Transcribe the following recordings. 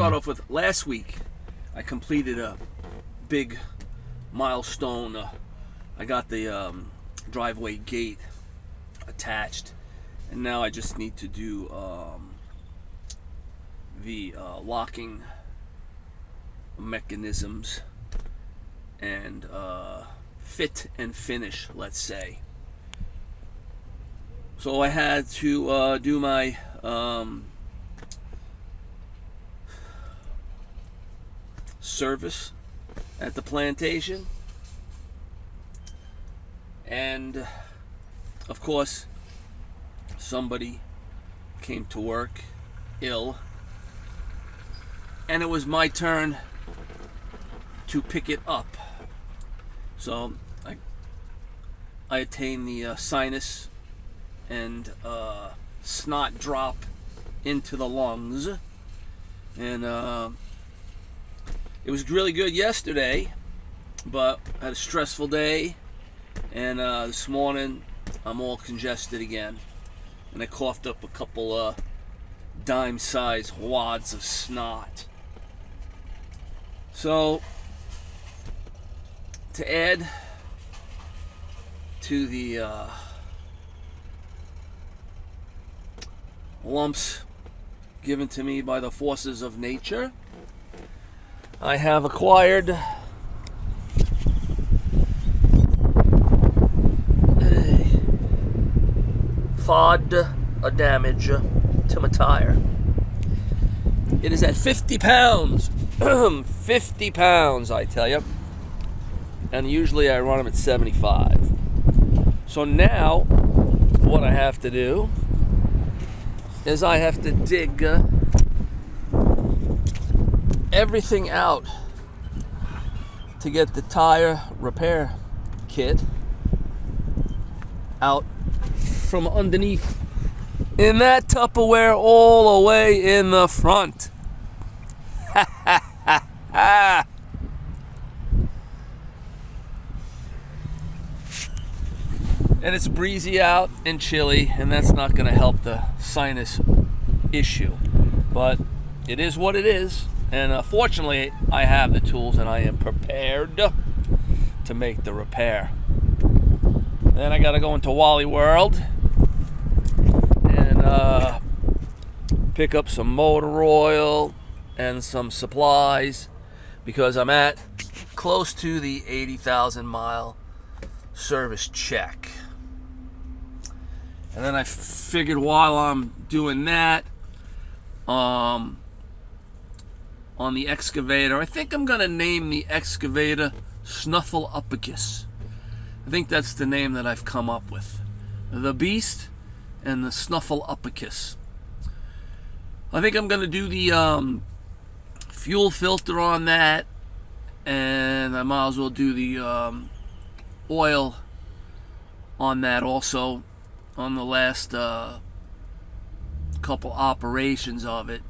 start off with last week. I completed a big milestone. I got the driveway gate attached, and now I just need to do the locking mechanisms and fit and finish, let's say. So I had to do my service at the plantation, and of course somebody came to work ill, and it was my turn to pick it up. So I attained the sinus and snot drop into the lungs, and it was really good yesterday, but I had a stressful day, and this morning I'm all congested again, and I coughed up a couple dime-sized wads of snot. So to add to the lumps given to me by the forces of nature, I have acquired a damage to my tire. It is at 50 pounds. 50 pounds, I tell you. And usually I run them at 75. So now what I have to do is I have to dig everything out to get the tire repair kit out from underneath in that Tupperware all the way in the front. And it's breezy out and chilly, and that's not going to help the sinus issue, but it is what it is. And fortunately I have the tools and I am prepared to make the repair. Then I got to go into Wally World and pick up some motor oil and some supplies, because I'm at close to the 80,000 mile service check. And then I figured while I'm doing that, on the excavator, I think I'm gonna name the excavator Snuffleupagus. I think that's the name that I've come up with. The Beast and the Snuffleupagus. I think I'm gonna do the fuel filter on that, and I might as well do the oil on that also. On the last couple operations of it,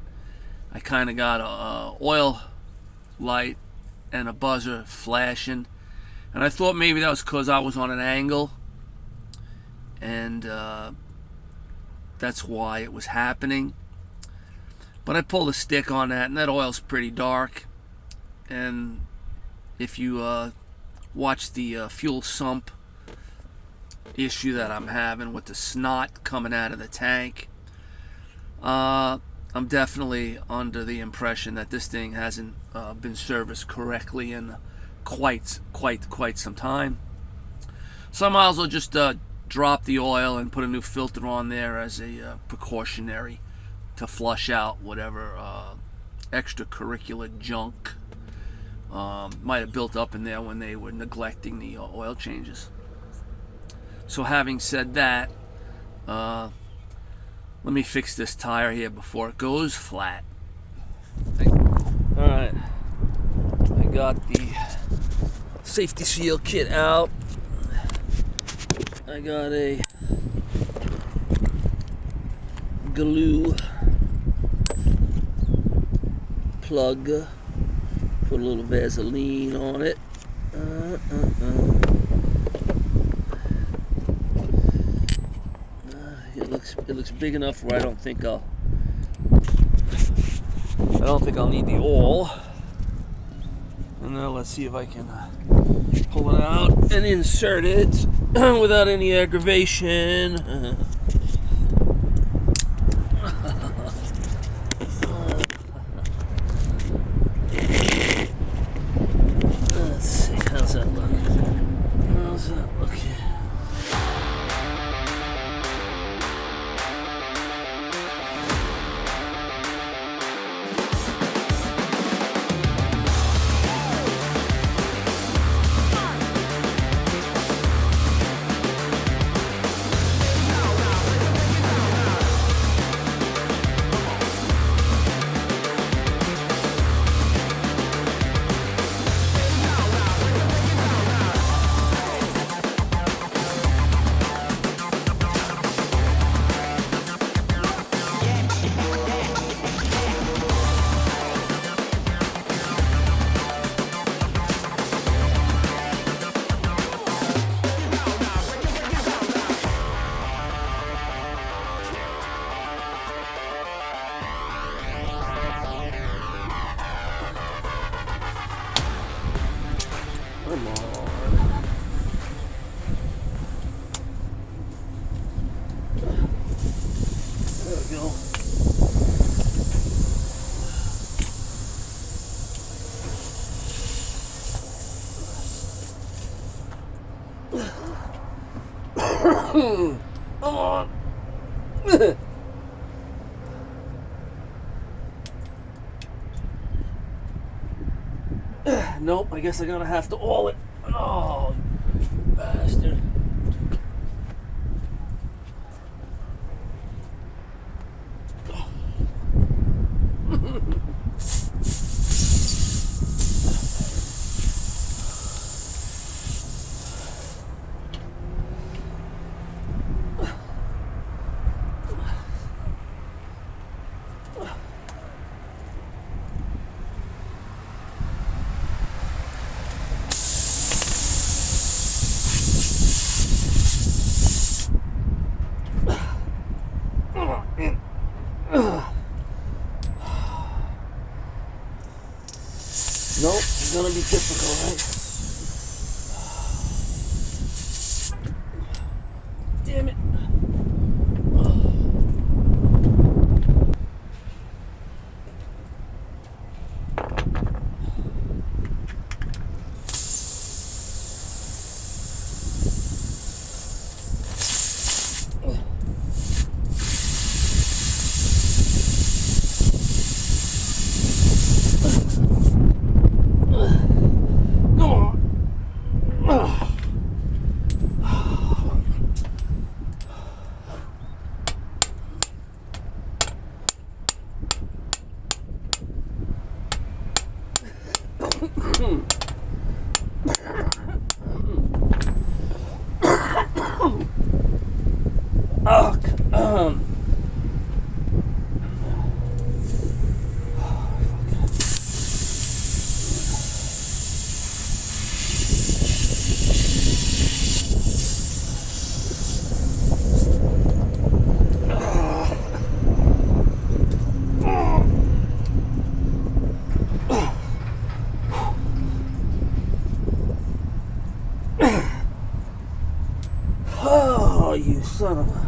I kind of got a oil light and a buzzer flashing, and I thought maybe that was because I was on an angle, and that's why it was happening. But I pulled a stick on that, and that oil's pretty dark, and if you watch the fuel sump issue that I'm having with the snot coming out of the tank, I'm definitely under the impression that this thing hasn't been serviced correctly in quite some time. So I might as well just drop the oil and put a new filter on there as a precautionary to flush out whatever extracurricular junk might have built up in there when they were neglecting the oil changes. So having said that, let me fix this tire here before it goes flat. Alright, I got the safety seal kit out. I got a glue plug, put a little Vaseline on it. It looks big enough where I don't think I'll I don't think I'll need the awl. And now let's see if I can pull it out and insert it without any aggravation. Let's see, how's that look? How's that look? Come on. There we go. Come on. Nope, I guess I'm gonna have to awl it. Oh, bastard. Nope, it's gonna be difficult, right? Damn it. Oh, you son of a...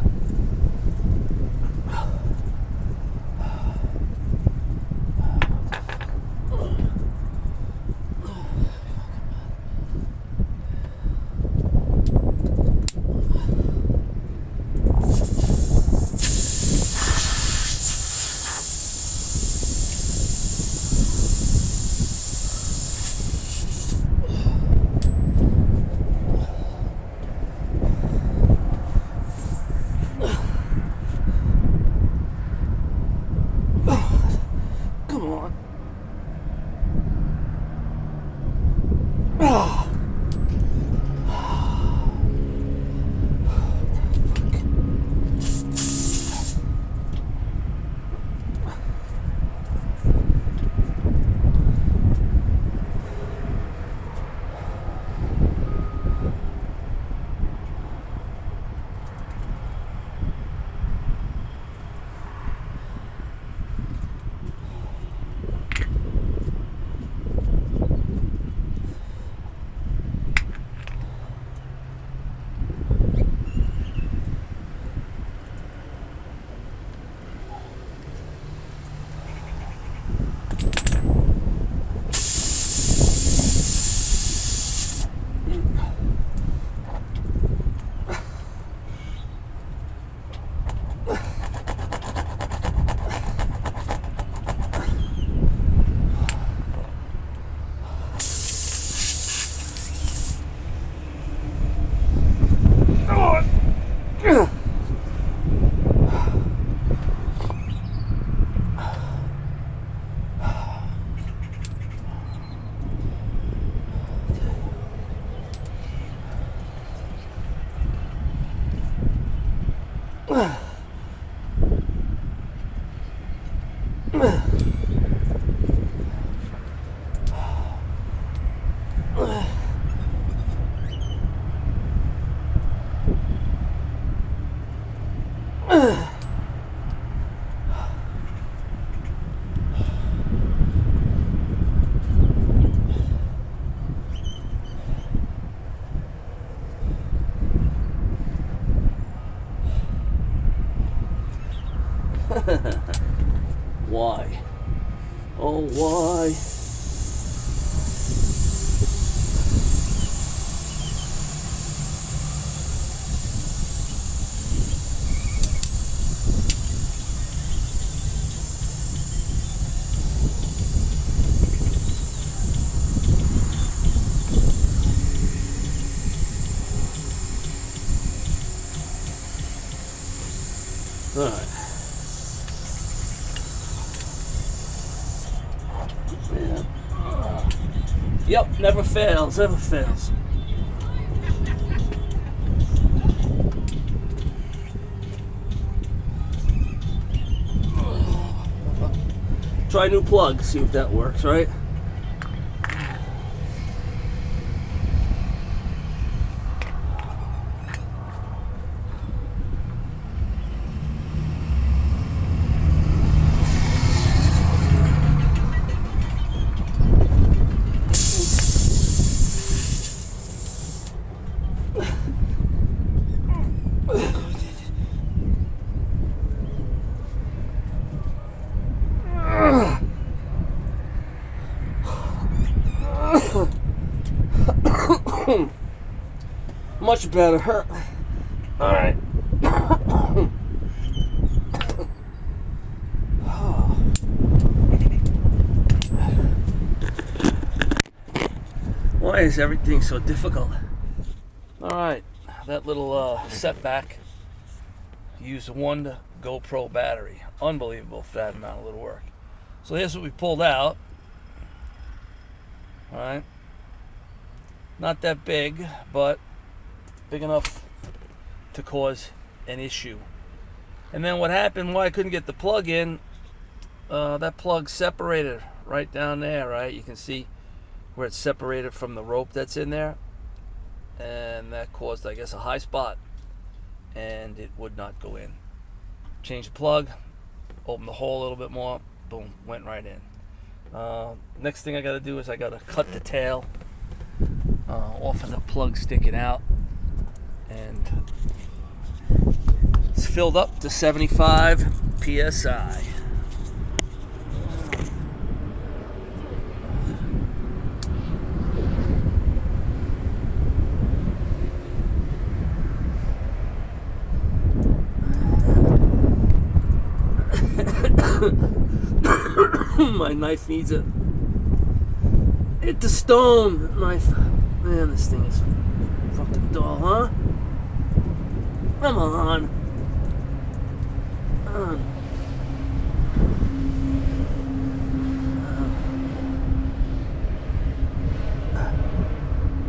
Why? Oh, why? All right. Yep, never fails, never fails. Try a new plug, see if that works, right? Much better, huh? All right. Why is everything so difficult? All right, that little setback used one GoPro battery. Unbelievable for that amount of little work. So here's what we pulled out. All right. Not that big, but big enough to cause an issue. And then what happened, why I couldn't get the plug in, that plug separated right down there, right? You can see where it's separated from the rope that's in there. And that caused, I guess, a high spot. And it would not go in. Change the plug, open the hole a little bit more, boom, went right in. Next thing I got to do is I got to cut the tail off of the plug sticking out, and it's filled up to 75 psi. My knife needs it. Hit the stone knife. Man, this thing is fucking dull, huh? Come on.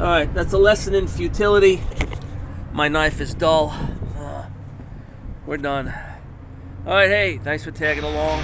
Alright, that's a lesson in futility. My knife is dull. We're done. Alright, hey, thanks for tagging along.